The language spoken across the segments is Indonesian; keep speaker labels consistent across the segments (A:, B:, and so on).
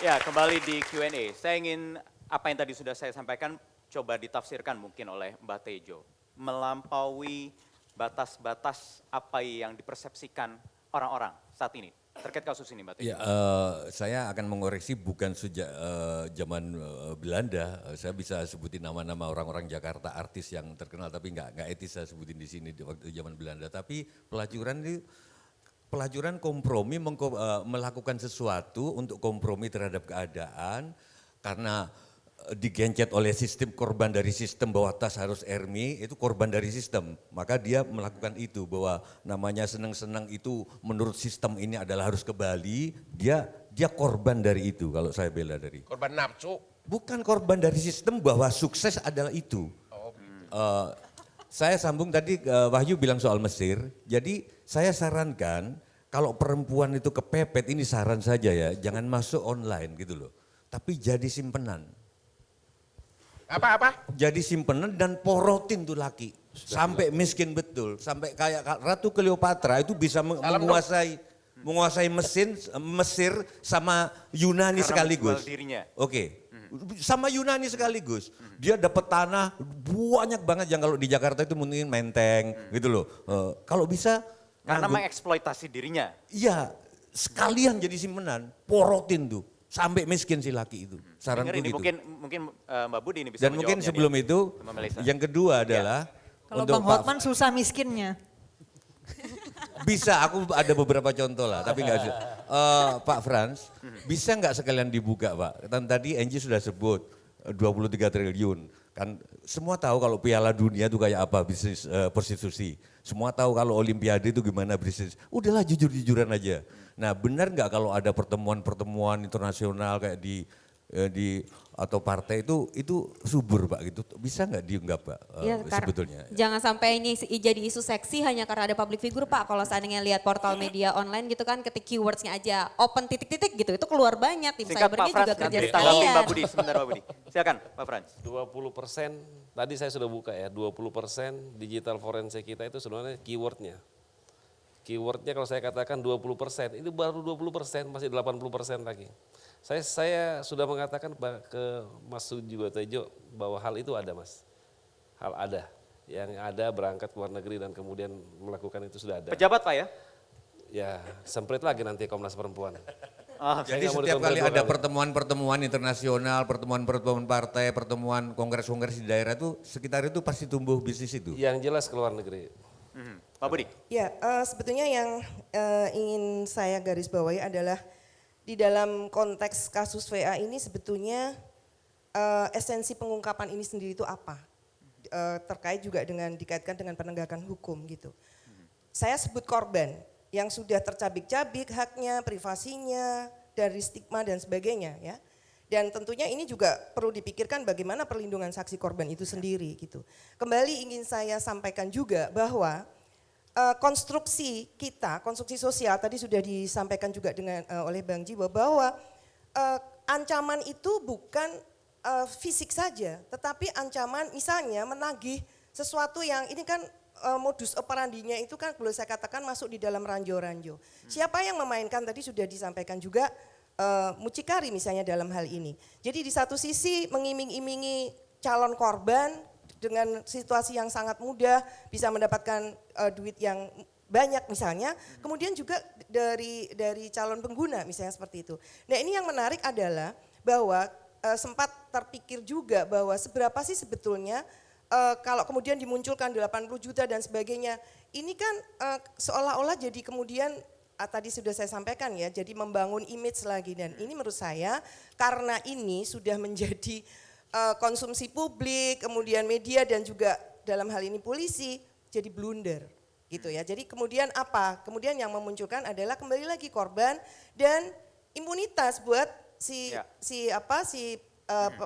A: Ya, kembali di Q&A. Saya ingin apa yang tadi sudah saya sampaikan coba ditafsirkan mungkin oleh Mbak Tejo. Melampaui batas-batas apa yang dipersepsikan orang-orang saat ini terkait kasus ini, Mbak Tejo.
B: Ya, saya akan mengoreksi bukan sejak zaman Belanda. Saya bisa sebutin nama-nama orang-orang Jakarta artis yang terkenal, tapi nggak etis saya sebutin di sini di waktu zaman Belanda. Tapi pelacuran kompromi melakukan sesuatu untuk kompromi terhadap keadaan karena digencet oleh sistem, korban dari sistem bahwa tas harus Ermi, itu korban dari sistem. Maka dia melakukan itu bahwa namanya senang-senang itu menurut sistem ini adalah harus ke Bali, dia korban dari itu kalau saya bela dari.
C: Korban nafsu.
B: Bukan korban dari sistem bahwa sukses adalah itu.
C: Oh, gitu.
B: Saya sambung tadi Wahyu bilang soal Mesir, jadi saya sarankan kalau perempuan itu kepepet, ini saran saja ya, jangan masuk online gitu loh. Tapi jadi simpenan.
C: Apa?
B: Jadi simpenan dan porotin tuh laki. Sampai miskin betul, sampai kayak Ratu Cleopatra itu bisa menguasai Mesir sama Yunani
A: Karena
B: sekaligus.
A: menjual dirinya.
B: Oke. Sama Yunani sekaligus. Dia dapat tanah banyak banget yang kalau di Jakarta itu mungkin menteng gitu loh. Kalau bisa
A: Karena mengeksploitasi dirinya.
B: iya, sekalian jadi simpenan, porotin tuh sampai miskin si laki itu. Saranku
A: Dengar ini
B: gitu.
A: mungkin Mbak Budi ini bisa
B: Dan mungkin
A: menjawabnya
B: sebelum
A: nih,
B: itu
A: Mbak Melisa.
B: yang kedua adalah
D: Kalau
B: untuk
D: Bang Hotman susah miskinnya.
B: bisa aku ada beberapa contoh lah, tapi nggak usah. Pak Frans, bisa nggak sekalian dibuka Pak? Dan tadi Angie sudah sebut 23 triliun. Kan semua tahu kalau Piala Dunia itu kayak apa bisnis prostitusi. Semua tahu kalau Olimpiade itu gimana bisnis. Udahlah jujur-jujuran aja. Nah benar nggak kalau ada pertemuan-pertemuan internasional kayak di atau partai itu subur Pak gitu, bisa nggak diunggap Pak sebetulnya?
E: Jangan sampai ini jadi isu seksi hanya karena ada public figure Pak. Kalau seandainya lihat portal media online gitu kan, ketik keywordsnya aja open titik-titik gitu, itu keluar banyak. Tim
A: Singkat Pak
E: cybernya
A: Frans,
E: juga kerja
A: nanti ditanggapi
E: sekalian.
A: Mbak Budi, sebentar Mbak Budi. Silakan Pak Frans.
F: 20%, tadi saya sudah buka ya, 20% digital forensik kita itu sebenarnya keywordnya. Keywordnya kalau saya katakan 20%, itu baru 20%, masih 80% lagi. Saya sudah mengatakan ke Mas Sujiwo Tejo bahwa hal itu ada Mas. Hal ada, yang ada berangkat ke luar negeri dan kemudian melakukan itu sudah ada.
A: Pejabat Pak ya?
F: Ya semprit lagi nanti Komnas Perempuan.
B: Jadi
F: Saya nggak mau
B: setiap kali
F: dikontrol
B: ada
F: kali.
B: pertemuan-pertemuan internasional, pertemuan-pertemuan partai, pertemuan kongres-kongres di daerah itu sekitar itu pasti tumbuh bisnis itu.
F: Yang jelas ke luar negeri.
A: Pak Budi.
G: Ya, sebetulnya yang ingin saya garis bawahi adalah di dalam konteks kasus VA ini sebetulnya esensi pengungkapan ini sendiri itu apa? Terkait juga dengan dikaitkan dengan penegakan hukum gitu. Saya sebut korban yang sudah tercabik-cabik haknya, privasinya, dari stigma dan sebagainya ya. Dan tentunya ini juga perlu dipikirkan bagaimana perlindungan saksi korban itu sendiri gitu. Kembali ingin saya sampaikan juga bahwa konstruksi kita, konstruksi sosial tadi sudah disampaikan juga dengan oleh Bang Jiwo bahwa ancaman itu bukan fisik saja, tetapi ancaman misalnya menagih sesuatu yang ini kan modus operandinya itu kan boleh saya katakan masuk di dalam ranjau-ranjau. Siapa yang memainkan tadi sudah disampaikan juga mucikari misalnya dalam hal ini. Jadi di satu sisi mengiming-imingi calon korban dengan situasi yang sangat mudah bisa mendapatkan duit yang banyak misalnya, kemudian juga dari calon pengguna misalnya seperti itu. Nah ini yang menarik adalah bahwa sempat terpikir juga bahwa seberapa sih sebetulnya kalau kemudian dimunculkan 80 juta dan sebagainya, ini kan seolah-olah jadi kemudian tadi sudah saya sampaikan ya, jadi membangun image lagi dan ini menurut saya karena ini sudah menjadi konsumsi publik, kemudian media dan juga dalam hal ini polisi jadi blunder gitu ya. Jadi kemudian apa? Kemudian yang memunculkan adalah kembali lagi korban dan impunitas buat si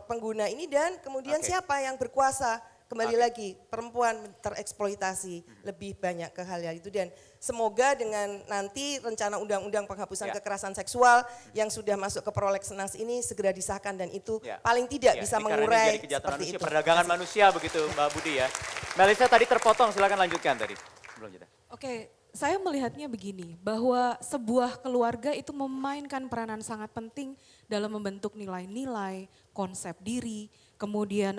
G: pengguna ini dan kemudian siapa yang berkuasa? Kembali lagi perempuan tereksploitasi lebih banyak ke hal itu dan semoga dengan nanti rencana undang-undang penghapusan kekerasan seksual yang sudah masuk ke prolegnas ini segera disahkan dan itu paling tidak bisa mengurai seperti itu.
A: Perdagangan manusia begitu Mbak Budi ya. Melisa tadi terpotong, silakan lanjutkan tadi. Belum jeda.
D: Oke,
C: Saya melihatnya begini, bahwa sebuah keluarga itu memainkan peranan sangat penting dalam membentuk nilai-nilai, konsep diri, kemudian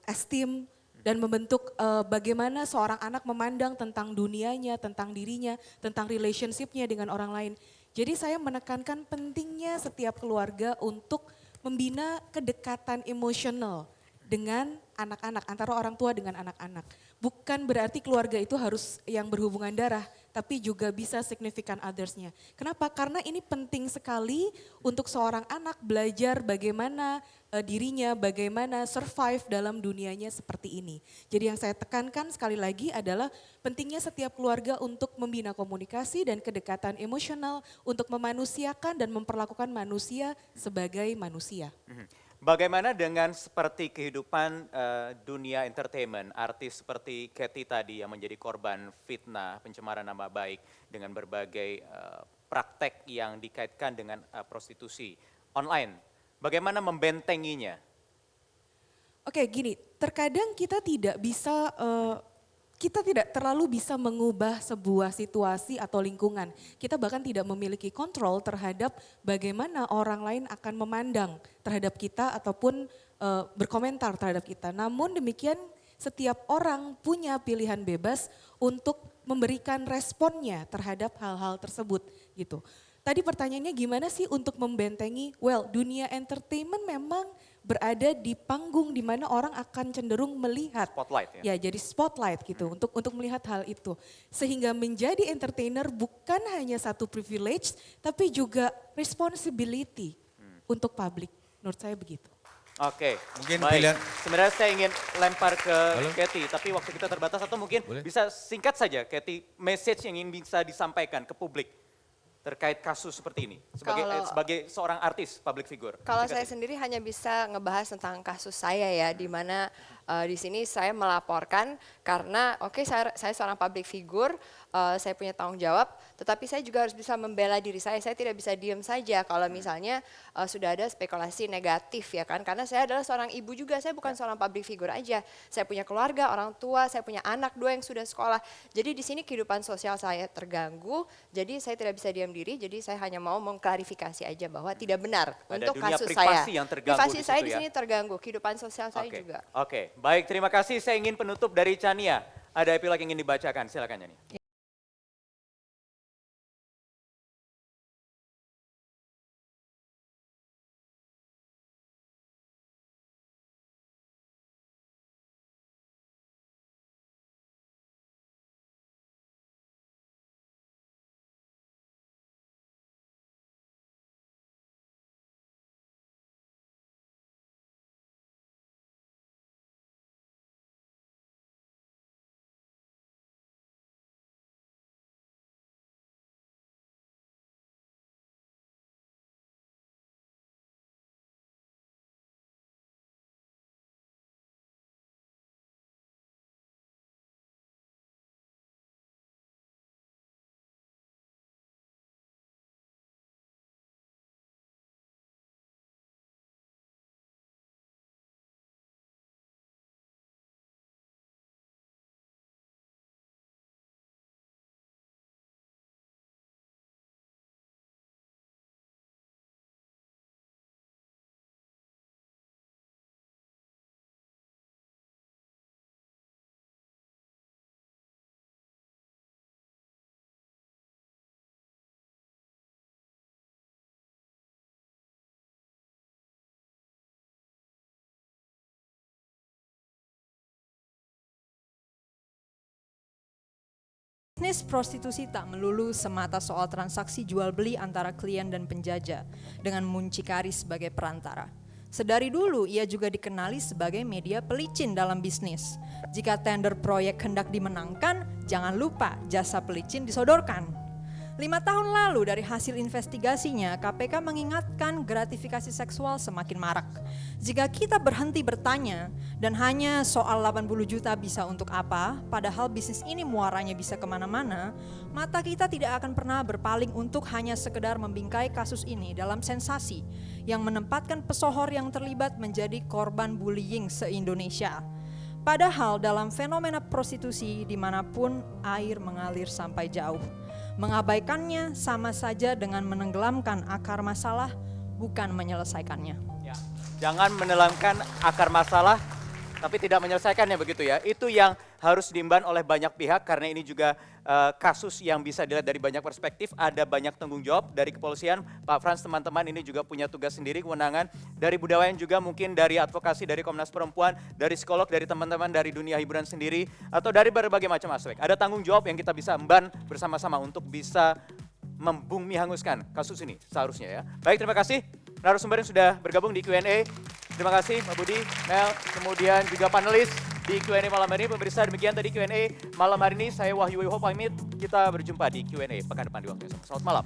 C: esteem, dan membentuk bagaimana seorang anak memandang tentang dunianya, tentang dirinya, tentang relationship-nya dengan orang lain. Jadi saya menekankan pentingnya setiap keluarga untuk membina kedekatan emosional dengan anak-anak, antara orang tua dengan anak-anak. Bukan berarti keluarga itu harus yang berhubungan darah, tapi juga bisa significant others-nya. Kenapa? Karena ini penting sekali untuk seorang anak belajar bagaimana dirinya, bagaimana survive dalam dunianya seperti ini. Jadi yang saya tekankan sekali lagi adalah pentingnya setiap keluarga untuk membina komunikasi dan kedekatan emosional untuk memanusiakan dan memperlakukan manusia sebagai manusia.
A: Bagaimana dengan seperti kehidupan dunia entertainment, artis seperti Katy tadi yang menjadi korban fitnah, pencemaran nama baik dengan berbagai praktek yang dikaitkan dengan prostitusi online. Bagaimana membentenginya?
C: Oke, gini, terkadang kita tidak bisa, kita tidak terlalu bisa mengubah sebuah situasi atau lingkungan. Kita bahkan tidak memiliki kontrol terhadap bagaimana orang lain akan memandang terhadap kita ataupun berkomentar terhadap kita. Namun demikian setiap orang punya pilihan bebas untuk memberikan responnya terhadap hal-hal tersebut gitu. Tadi pertanyaannya gimana sih untuk membentengi? Well, dunia entertainment memang berada di panggung di mana orang akan cenderung melihat.
A: Spotlight ya?
C: Ya, jadi spotlight gitu untuk melihat hal itu. Sehingga menjadi entertainer bukan hanya satu privilege, tapi juga responsibility untuk publik. Menurut saya begitu.
A: Oke,
B: Mungkin
A: baik.
B: pilihan-
A: Sebenarnya saya ingin lempar ke
B: Halo?
A: Katy, tapi waktu kita terbatas atau mungkin
B: Boleh?
A: bisa singkat saja Katy, message yang ingin bisa disampaikan ke publik terkait kasus seperti ini sebagai seorang artis, public figure.
H: Kalau
A: Singkat
H: saya
A: saja.
H: sendiri hanya bisa ngebahas tentang kasus saya ya, di mana di sini saya melaporkan karena saya seorang public figure, saya punya tanggung jawab, tetapi saya juga harus bisa membela diri saya tidak bisa diam saja kalau misalnya sudah ada spekulasi negatif ya kan, karena saya adalah seorang ibu juga, saya bukan seorang public figure aja, saya punya keluarga, orang tua, saya punya anak 2 yang sudah sekolah, jadi di sini kehidupan sosial saya terganggu, jadi saya tidak bisa diam diri, jadi saya hanya mau mengklarifikasi aja bahwa tidak benar
A: Ada
H: untuk
A: dunia
H: kasus
A: privasi
H: saya.
A: yang terganggu
H: Privasi
A: di
H: saya
A: situ
H: di
A: ya?
H: sini terganggu, kehidupan sosial saya
A: Oke.
H: juga.
A: Oke, baik, terima kasih. Saya ingin penutup dari Chania. Ada epilog yang ingin dibacakan, silakan Chania.
D: Bisnis prostitusi tak melulu semata soal transaksi jual beli antara klien dan penjajah dengan muncikari sebagai perantara. Sedari dulu ia juga dikenali sebagai media pelicin dalam bisnis. Jika tender proyek hendak dimenangkan, jangan lupa jasa pelicin disodorkan. 5 tahun lalu dari hasil investigasinya, KPK mengingatkan gratifikasi seksual semakin marak. Jika kita berhenti bertanya dan hanya soal 80 juta bisa untuk apa, padahal bisnis ini muaranya bisa kemana-mana, mata kita tidak akan pernah berpaling untuk hanya sekedar membingkai kasus ini dalam sensasi yang menempatkan pesohor yang terlibat menjadi korban bullying se-Indonesia. Padahal dalam fenomena prostitusi dimanapun air mengalir sampai jauh. Mengabaikannya sama saja dengan menenggelamkan akar masalah, bukan menyelesaikannya.
A: Ya. Jangan menelamkan akar masalah, tapi tidak menyelesaikannya begitu ya. Itu yang harus diemban oleh banyak pihak karena ini juga kasus yang bisa dilihat dari banyak perspektif. Ada banyak tanggung jawab dari kepolisian. Pak Frans, teman-teman ini juga punya tugas sendiri, kewenangan. Dari budayawan juga mungkin dari advokasi, dari Komnas Perempuan, dari psikolog, dari teman-teman dari dunia hiburan sendiri. Atau dari berbagai macam aspek. Ada tanggung jawab yang kita bisa emban bersama-sama untuk bisa membumi hanguskan kasus ini seharusnya ya. Baik, terima kasih narasumber yang sudah bergabung di Q&A. Terima kasih Pak Budi, Mel, kemudian juga panelis di Q&A malam hari ini. Pemirsa, demikian tadi Q&A malam hari ini. Saya Wahyu Wiho pamit. Kita berjumpa di Q&A pekan depan di waktu yang sama. Selamat malam.